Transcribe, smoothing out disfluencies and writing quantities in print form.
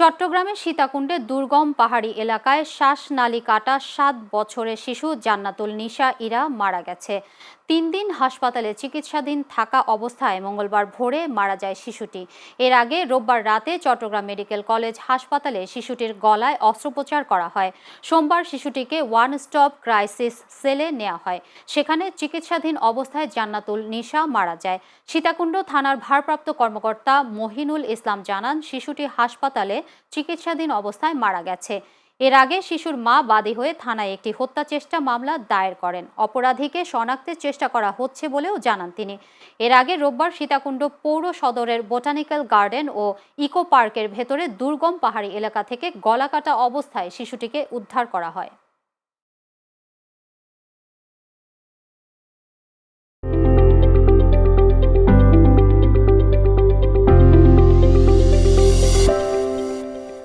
চট্টগ্রামের সীতাকুণ্ডে দুর্গম পাহাড়ি এলাকায় শ্বাসনালী কাটা ৭ বছরের শিশু জান্নাতুল নিশা ইরা মারা গেছে। ৩ দিন হাসপাতালে চিকিৎসাধীন থাকা অবস্থায় মঙ্গলবার ভোরে মারা যায় শিশুটি। এর আগে রোববার রাতে চট্টগ্রাম মেডিকেল কলেজ হাসপাতালে শিশুটির গলায় অস্ত্রোপচার করা হয়। সোমবার শিশুটিকে ওয়ান স্টপ ক্রাইসিস সেলে নেওয়া হয়। সেখানে চিকিৎসাধীন অবস্থায় জান্নাতুল নিশা মারা যায়। সীতাকুণ্ড থানার ভারপ্রাপ্ত কর্মকর্তা মহিনুল ইসলাম জানান, শিশুটি হাসপাতালে চিকিৎসাধীন অবস্থায় মারা গেছে। এর আগে শিশুর মা বাদী হয়ে থানায় একটি হত্যা চেষ্টা মামলা দায়ের করেন। অপরাধীকে শনাক্তের চেষ্টা করা হচ্ছে বলেও জানান তিনি। এর আগে রোববার সীতাকুণ্ড পৌর সদরের বোটানিক্যাল গার্ডেন ও ইকো পার্কের ভেতরে দুর্গম পাহাড়ি এলাকা থেকে গলাকাটা অবস্থায় শিশুটিকে উদ্ধার করা হয়।